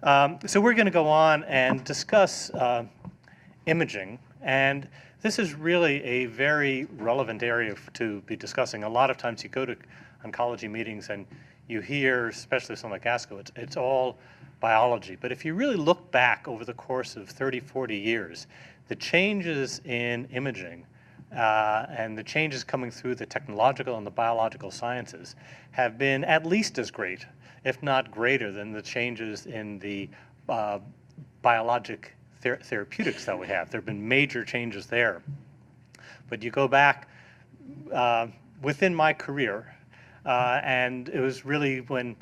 So we're going to go on and discuss imaging, and this is really a very relevant area to be discussing. A lot of times you go to oncology meetings and you hear, especially something like ASCO, it's all biology. But if you really look back over the course of 30, 40 years, the changes in imaging and the changes coming through the technological and the biological sciences have been at least as great, if not greater, than the changes in the biologic therapeutics that we have. There have been major changes there. But you go back within my career, and it was really when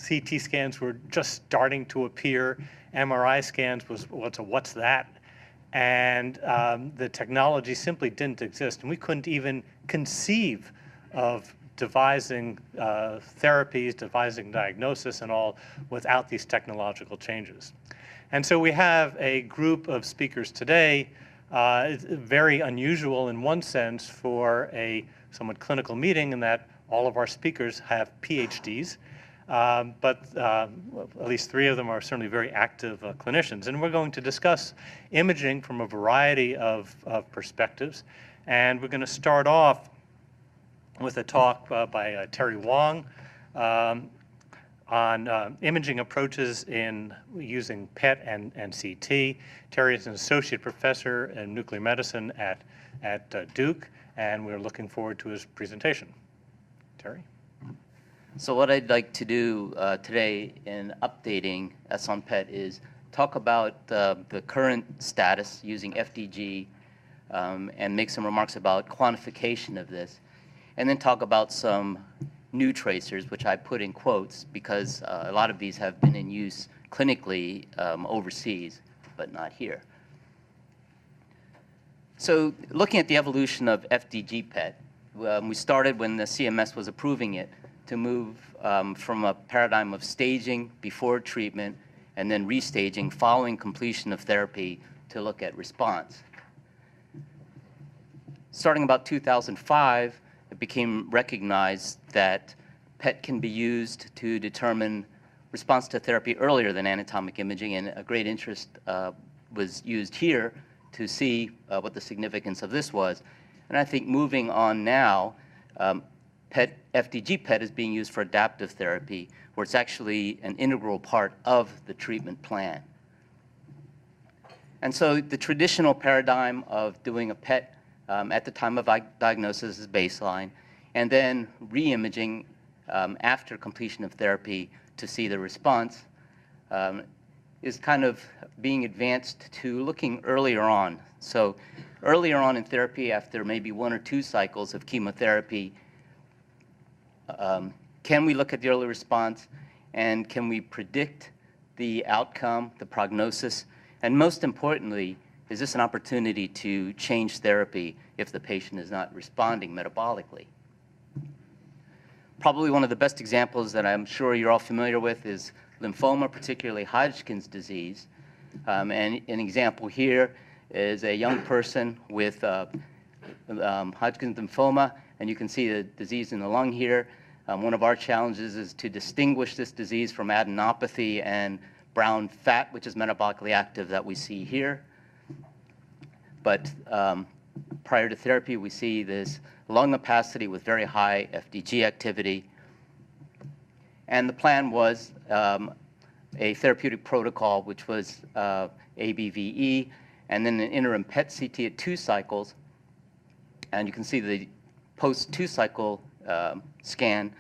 CT scans were just starting to appear, MRI scans was what's that? And the technology simply didn't exist, and we couldn't even conceive of devising therapies, devising diagnosis and all without these technological changes. And so we have a group of speakers today, very unusual in one sense for a somewhat clinical meeting in that all of our speakers have PhDs, but at least 3 of them are certainly very active clinicians. And we're going to discuss imaging from a variety of perspectives. And we're going to start off with a talk by Terry Wong on imaging approaches in using PET and CT. Terry is an associate professor in nuclear medicine at Duke, and we're looking forward to his presentation. Terry? So what I'd like to do today in updating us on PET is talk about the current status using FDG and make some remarks about quantification of this, and then talk about some new tracers, which I put in quotes because a lot of these have been in use clinically overseas, but not here. So looking at the evolution of FDG-PET, we started when the CMS was approving it to move from a paradigm of staging before treatment and then restaging following completion of therapy to look at response. Starting about 2005, it became recognized that PET can be used to determine response to therapy earlier than anatomic imaging, and a great interest was used here to see what the significance of this was. And I think moving on now, FDG-PET is being used for adaptive therapy, where it's actually an integral part of the treatment plan. And so the traditional paradigm of doing a PET at the time of diagnosis is baseline, and then re-imaging after completion of therapy to see the response is kind of being advanced to looking earlier on. So earlier on in therapy, after maybe 1 or 2 cycles of chemotherapy, can we look at the early response, and can we predict the outcome, the prognosis, and most importantly, is this an opportunity to change therapy if the patient is not responding metabolically? Probably one of the best examples that I'm sure you're all familiar with is lymphoma, particularly Hodgkin's disease. And an example here is a young person with Hodgkin's lymphoma, and you can see the disease in the lung here. One of our challenges is to distinguish this disease from adenopathy and brown fat, which is metabolically active, that we see here. But prior to therapy, we see this lung opacity with very high FDG activity. And the plan was a therapeutic protocol, which was ABVE, and then an interim PET CT at 2 cycles. And you can see the post 2-cycle scan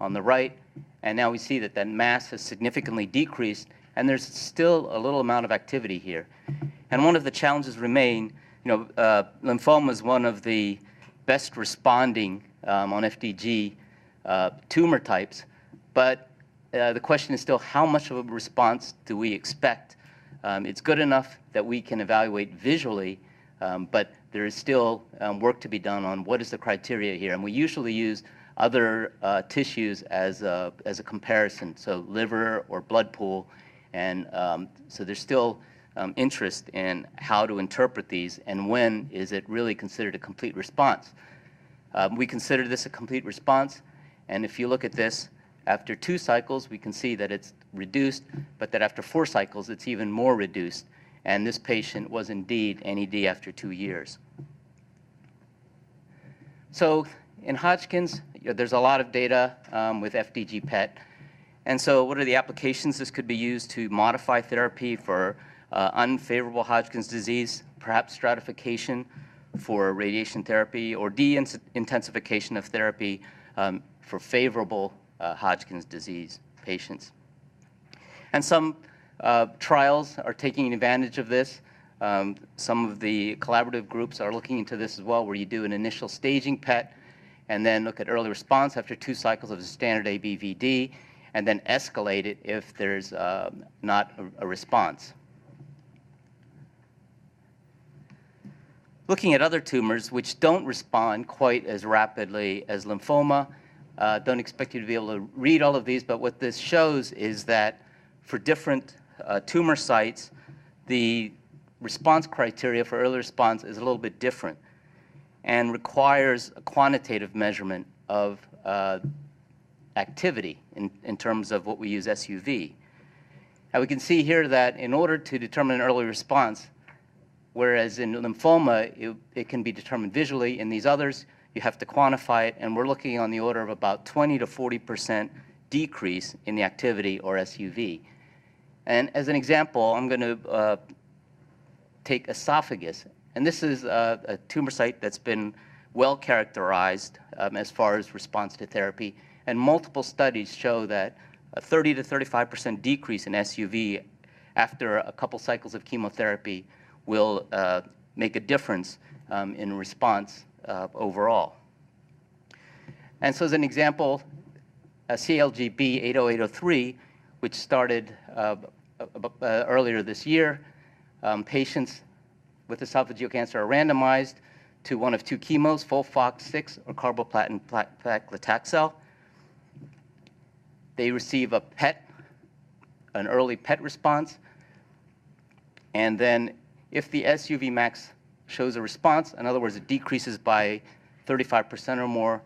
on the right. And now we see that that mass has significantly decreased, and there's still a little amount of activity here. And one of the challenges remain, lymphoma is one of the best responding on FDG tumor types, but the question is still, how much of a response do we expect? It's good enough that we can evaluate visually, but there is still work to be done on what is the criteria here. And we usually use other tissues as a comparison, so liver or blood pool. And so there's still interest in how to interpret these and when is it really considered a complete response. We consider this a complete response, and if you look at this, After 2 cycles, we can see that it's reduced, but that after 4 cycles, it's even more reduced. And this patient was indeed NED after 2 years. So in Hodgkin's, there's a lot of data with FDG-PET. And so what are the applications this could be used to modify therapy for unfavorable Hodgkin's disease, perhaps stratification for radiation therapy, or de-intensification of therapy for favorable Hodgkin's disease patients. And some trials are taking advantage of this. Some of the collaborative groups are looking into this as well, where you do an initial staging PET and then look at early response after 2 cycles of the standard ABVD, and then escalate it if there's not a response. Looking at other tumors which don't respond quite as rapidly as lymphoma, don't expect you to be able to read all of these, but what this shows is that for different tumor sites, the response criteria for early response is a little bit different and requires a quantitative measurement of activity in terms of what we use SUV. Now we can see here that in order to determine an early response, whereas in lymphoma it can be determined visually, in these others you have to quantify it, and we're looking on the order of about 20 to 40% decrease in the activity, or SUV. And as an example, I'm going to take esophagus, and this is a tumor site that's been well characterized as far as response to therapy. And multiple studies show that a 30 to 35% decrease in SUV after a couple cycles of chemotherapy will make a difference in response overall. And so as an example, CALGB 80803, which started earlier this year, patients with esophageal cancer are randomized to one of 2 chemos, FOLFOX6 or carboplatin paclitaxel. They receive a PET, an early PET response, and then if the SUV max shows a response, in other words, it decreases by 35% or more,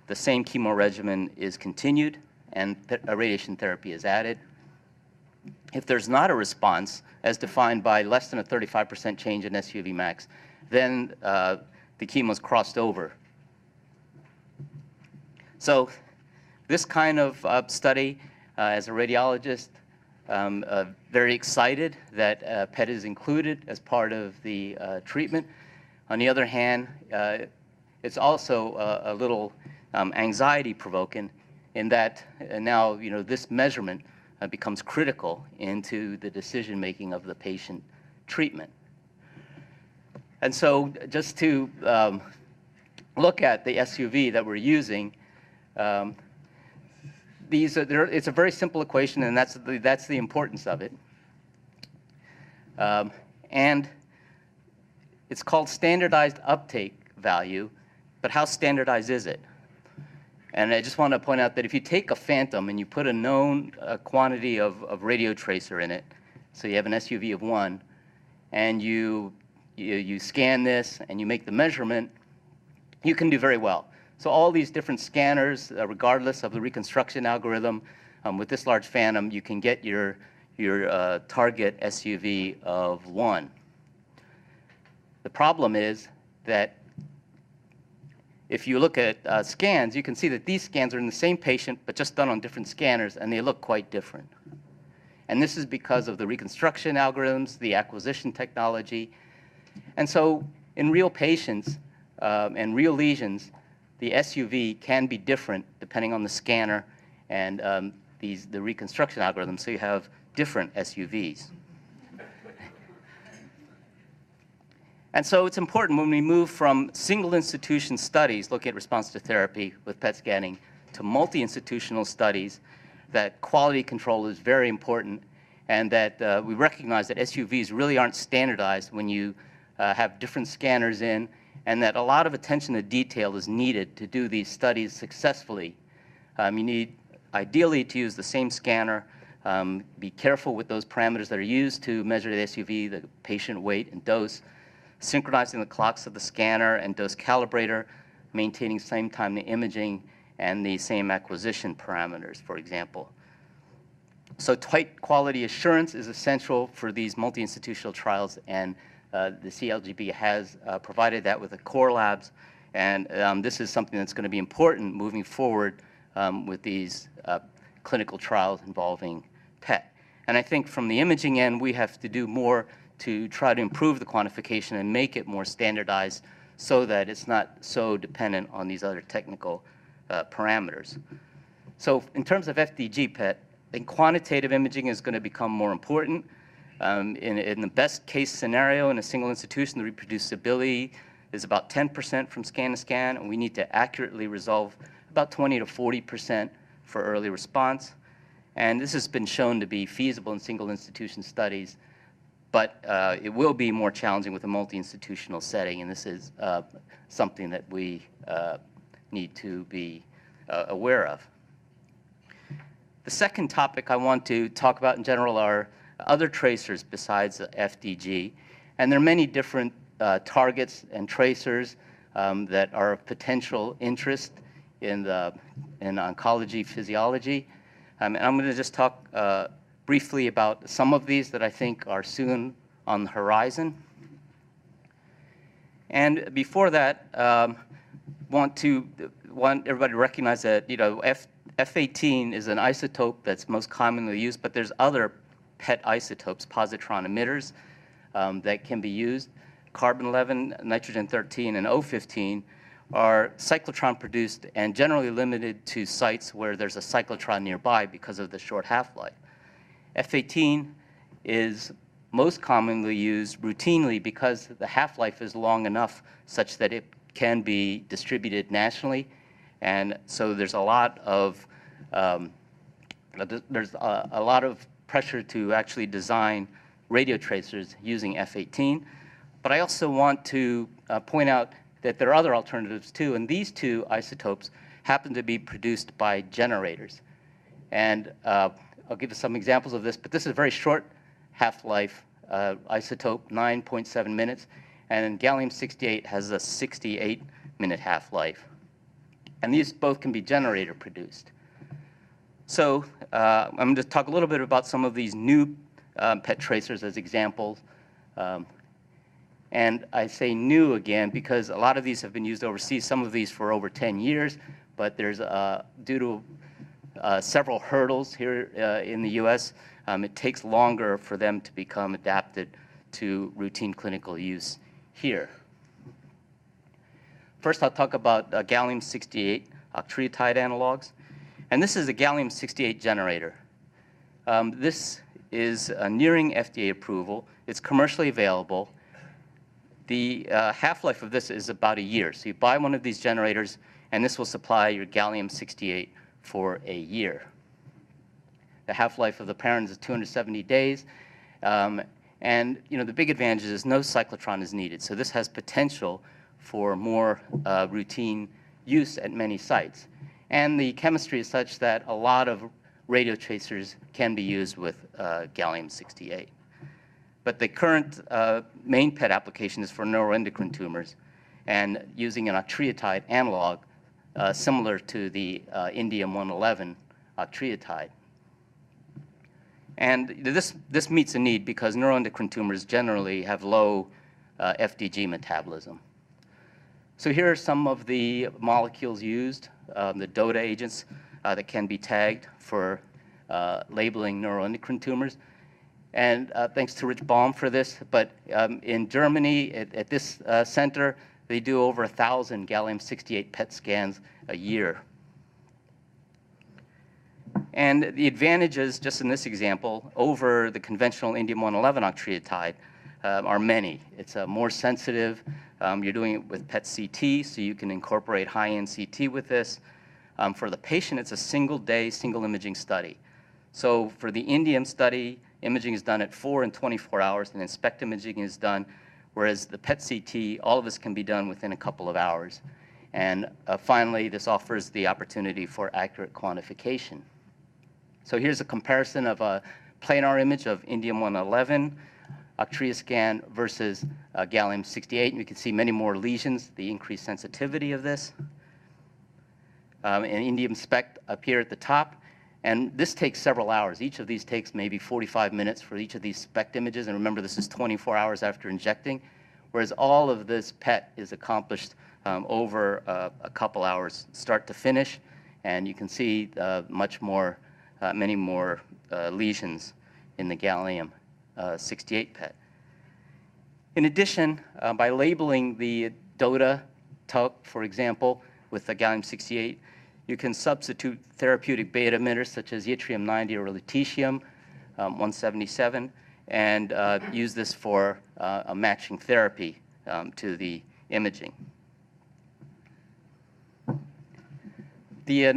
the same chemo regimen is continued and radiation therapy is added. If there's not a response, as defined by less than a 35% change in SUV max, then the chemo is crossed over. So this kind of study, as a radiologist, very excited that PET is included as part of the treatment. On the other hand, it's also a little anxiety-provoking in that now this measurement becomes critical into the decision-making of the patient treatment. And so just to look at the SUV that we're using, it's a very simple equation, and that's the importance of it. And it's called standardized uptake value, but how standardized is it? And I just want to point out that if you take a phantom and you put a known quantity of radiotracer in it, so you have an SUV of 1, and you scan this and you make the measurement, you can do very well. So all these different scanners, regardless of the reconstruction algorithm, with this large phantom, you can get your target SUV of 1. The problem is that if you look at scans, you can see that these scans are in the same patient, but just done on different scanners, and they look quite different. And this is because of the reconstruction algorithms, the acquisition technology. And so in real patients and real lesions, the SUV can be different depending on the scanner and the reconstruction algorithm, so you have different SUVs. And so it's important when we move from single institution studies looking at response to therapy with PET scanning to multi-institutional studies that quality control is very important, and that we recognize that SUVs really aren't standardized when you have different scanners in, and that a lot of attention to detail is needed to do these studies successfully. You need ideally to use the same scanner, be careful with those parameters that are used to measure the SUV, the patient weight and dose, synchronizing the clocks of the scanner and dose calibrator, maintaining same time to imaging, and the same acquisition parameters, for example. So tight quality assurance is essential for these multi-institutional trials, and the CALGB has provided that with the core labs, and this is something that's going to be important moving forward with these clinical trials involving PET. And I think from the imaging end, we have to do more to try to improve the quantification and make it more standardized so that it's not so dependent on these other technical parameters. So in terms of FDG-PET, I think quantitative imaging is going to become more important. In the best case scenario in a single institution, the reproducibility is about 10% from scan to scan, and we need to accurately resolve about 20 to 40% for early response. And this has been shown to be feasible in single institution studies, but it will be more challenging with a multi-institutional setting, and this is something that we need to be aware of. The second topic I want to talk about in general are other tracers besides FDG, and there are many different targets and tracers that are of potential interest in oncology physiology. And I'm going to just talk briefly about some of these that I think are soon on the horizon. And before that, want everybody to recognize that F18 is an isotope that's most commonly used, but there's other PET isotopes, positron emitters, that can be used. Carbon-11, nitrogen-13, and O15 are cyclotron produced and generally limited to sites where there's a cyclotron nearby because of the short half-life. F18 is most commonly used routinely because the half-life is long enough such that it can be distributed nationally, and so there's a lot of pressure to actually design radiotracers using F18. But I also want to point out that there are other alternatives too, and these two isotopes happen to be produced by generators. And I'll give you some examples of this, but this is a very short half-life isotope, 9.7 minutes, and gallium-68 has a 68-minute half-life. And these both can be generator produced. So I'm going to talk a little bit about some of these new PET tracers as examples. And I say new again because a lot of these have been used overseas, some of these for over 10 years, but there's, due to several hurdles here in the US, it takes longer for them to become adapted to routine clinical use here. First, I'll talk about gallium-68 octreotide analogs. And this is a gallium-68 generator. This is nearing FDA approval. It's commercially available. The half-life of this is about a year. So you buy one of these generators, and this will supply your gallium-68 for a year. The half-life of the parent is 270 days. And the big advantage is no cyclotron is needed. So this has potential for more routine use at many sites. And the chemistry is such that a lot of radiotracers can be used with gallium-68. But the current main PET application is for neuroendocrine tumors and using an octreotide analog similar to the indium-111 octreotide. And this meets a need because neuroendocrine tumors generally have low FDG metabolism. So here are some of the molecules used, the DOTA agents that can be tagged for labeling neuroendocrine tumors. And thanks to Rich Baum for this, but in Germany, at this center, they do over 1,000 gallium-68 PET scans a year. And the advantages, just in this example, over the conventional indium-111 octreotide are many. It's more sensitive. You're doing it with PET-CT, so you can incorporate high-end CT with this. For the patient, it's a single-day, single-imaging study. So for the indium study, imaging is done at 4 and 24 hours, and then SPECT imaging is done, whereas the PET-CT, all of this can be done within a couple of hours. And finally, this offers the opportunity for accurate quantification. So here's a comparison of a planar image of indium-111 octreoscan versus gallium-68. And you can see many more lesions, the increased sensitivity of this. and indium SPECT up here at the top. And this takes several hours. Each of these takes maybe 45 minutes for each of these SPECT images. And remember, this is 24 hours after injecting, whereas all of this PET is accomplished over a couple hours, start to finish. And you can see much more, many more lesions in the gallium 68 PET. In addition, by labeling the DOTA, TUC, for example, with the gallium 68, you can substitute therapeutic beta emitters such as yttrium-90 or lutetium-177 and use this for a matching therapy to the imaging. The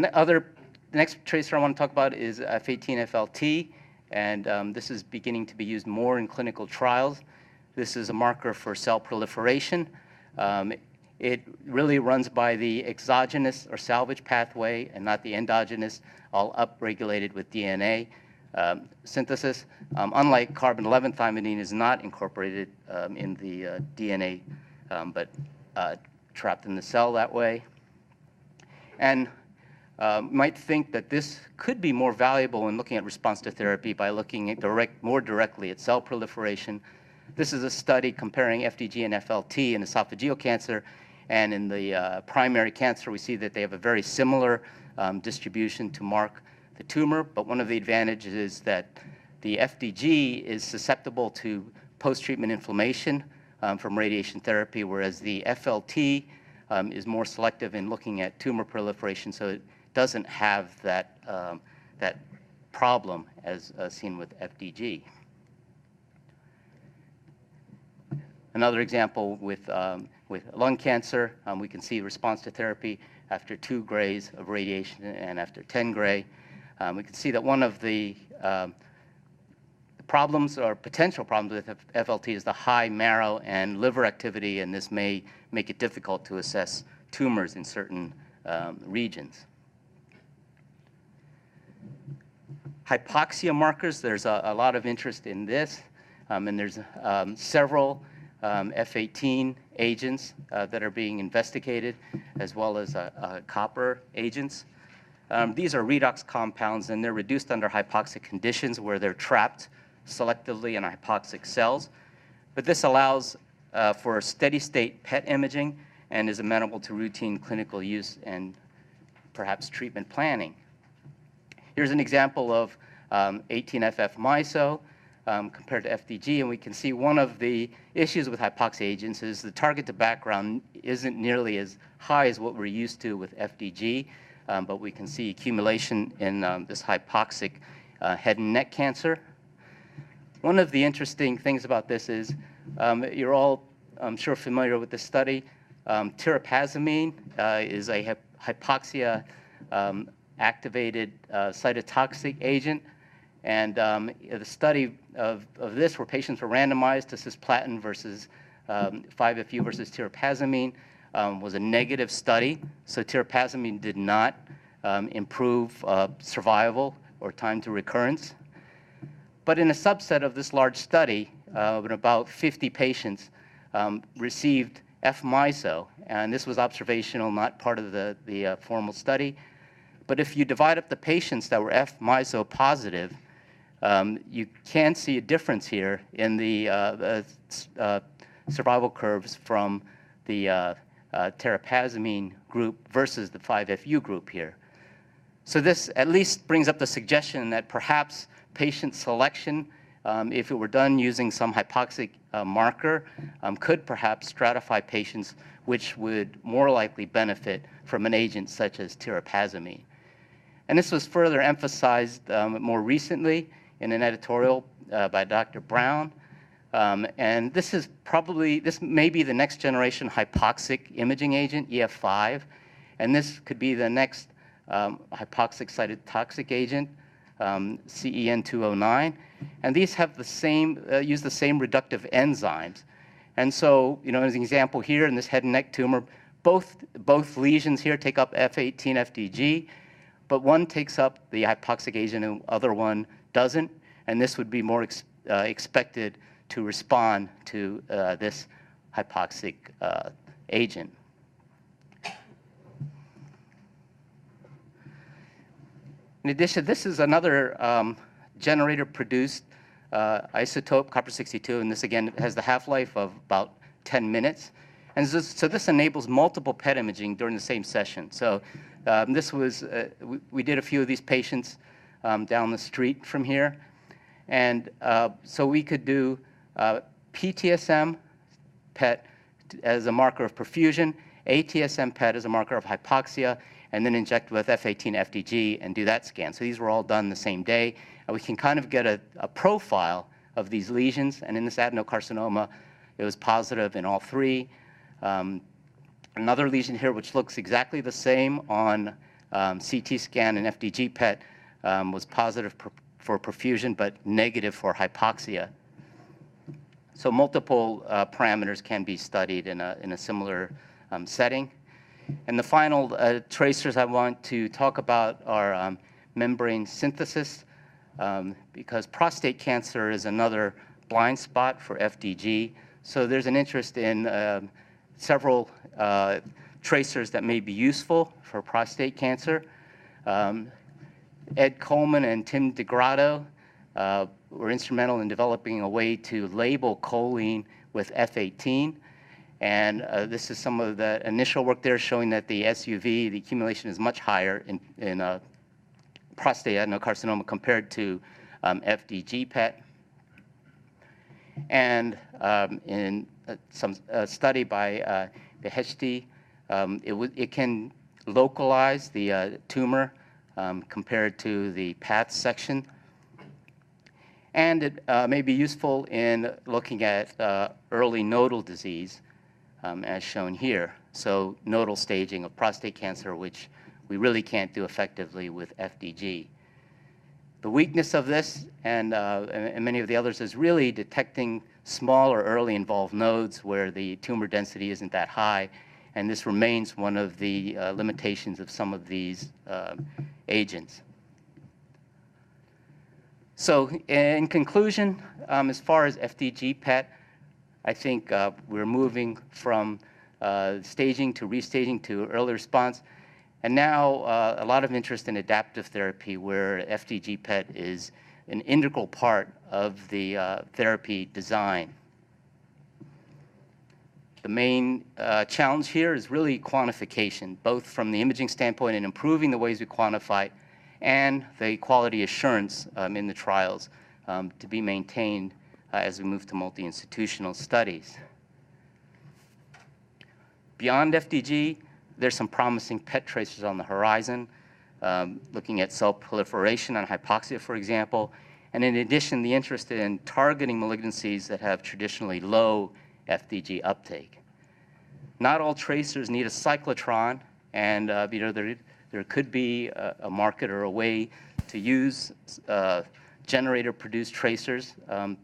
next tracer I want to talk about is F18FLT, and this is beginning to be used more in clinical trials. This is a marker for cell proliferation. It really runs by the exogenous or salvage pathway and not the endogenous, all upregulated with DNA synthesis. Unlike carbon-11 thymidine is not incorporated in the DNA, but trapped in the cell that way. And might think that this could be more valuable in looking at response to therapy by looking at more directly at cell proliferation. This is a study comparing FDG and FLT in esophageal cancer. And in the primary cancer, we see that they have a very similar distribution to mark the tumor. But one of the advantages is that the FDG is susceptible to post-treatment inflammation from radiation therapy, whereas the FLT is more selective in looking at tumor proliferation, so it doesn't have that, that problem as seen with FDG. Another example with lung cancer, we can see response to therapy after 2 grays of radiation and after 10 gray. We can see that one of the problems or potential problems with FLT is the high marrow and liver activity, and this may make it difficult to assess tumors in certain regions. Hypoxia markers, there's a lot of interest in this, and there's several F18 agents that are being investigated, as well as copper agents. These are redox compounds, and they're reduced under hypoxic conditions where they're trapped selectively in hypoxic cells. But this allows for steady-state PET imaging and is amenable to routine clinical use and perhaps treatment planning. Here's an example of 18FF MISO compared to FDG, and we can see one of the issues with hypoxia agents is the target to background isn't nearly as high as what we're used to with FDG, but we can see accumulation in this hypoxic head and neck cancer. One of the interesting things about this is you're all, I'm sure, familiar with this study. Tirapazamine is a hypoxia activated cytotoxic agent. And the study of this, where patients were randomized to cisplatin versus 5-FU versus tirapazamine, was a negative study. So tirapazamine did not improve survival or time to recurrence. But in a subset of this large study, when about 50 patients received F-MISO, and this was observational, not part of the formal study. But if you divide up the patients that were F-MISO positive, you can see a difference here in the survival curves from the tirapazamine group versus the 5-FU group here. So this at least brings up the suggestion that perhaps patient selection, if it were done using some hypoxic marker, could perhaps stratify patients which would more likely benefit from an agent such as tirapazamine. And this was further emphasized more recently in an editorial by Dr. Brown. And this is probably, this may be the next generation hypoxic imaging agent, EF5. And this could be the next hypoxic cytotoxic agent, CEN209. And these have the same, use the same reductive enzymes. And so, you know, as an example here in this head and neck tumor, both lesions here take up F18 FDG, but one takes up the hypoxic agent and the other one doesn't, and this would be more expected to respond to this hypoxic agent. In addition, this is another generator-produced isotope, copper-62, and this again has the half-life of about 10 minutes. And so this enables multiple PET imaging during the same session. So this was, we did a few of these patients down the street from here. And so we could do PTSM PET as a marker of perfusion, ATSM PET as a marker of hypoxia, and then inject with F18 FDG and do that scan. So these were all done the same day. And we can kind of get a profile of these lesions. And in this adenocarcinoma, it was positive in all three. Another lesion here, which looks exactly the same on CT scan and FDG-PET, was positive for perfusion, but negative for hypoxia. So multiple parameters can be studied in a similar setting. And the final tracers I want to talk about are membrane synthesis, because prostate cancer is another blind spot for FDG. So there's an interest in several tracers that may be useful for prostate cancer. Ed Coleman and Tim DeGrotto were instrumental in developing a way to label choline with F18. And this is some of the initial work there showing that the SUV, the accumulation, is much higher in prostate adenocarcinoma compared to FDG-PET. And in some study by Beheshti, it can localize the tumor compared to the path section. And it may be useful in looking at early nodal disease, as shown here. So nodal staging of prostate cancer, which we really can't do effectively with FDG. The weakness of this and many of the others is really detecting small or early involved nodes where the tumor density isn't that high, and this remains one of the limitations of some of these agents. So in conclusion, as far as FDG-PET, I think we're moving from staging to restaging to early response. And now a lot of interest in adaptive therapy where FDG-PET is an integral part of the therapy design. The main challenge here is really quantification, both from the imaging standpoint and improving the ways we quantify it, and the quality assurance in the trials to be maintained as we move to multi-institutional studies. Beyond FDG, there's some promising PET tracers on the horizon, looking at cell proliferation on hypoxia, for example, and in addition, the interest in targeting malignancies that have traditionally low FDG uptake. Not all tracers need a cyclotron, and there could be a market or a way to use generator-produced tracers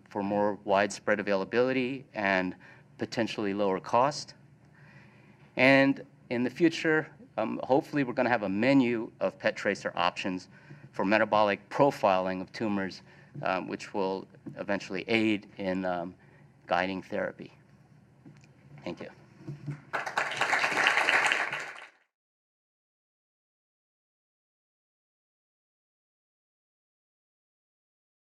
for more widespread availability and potentially lower cost. And in the future, hopefully we're going to have a menu of PET tracer options for metabolic profiling of tumors, which will eventually aid in guiding therapy. Thank you.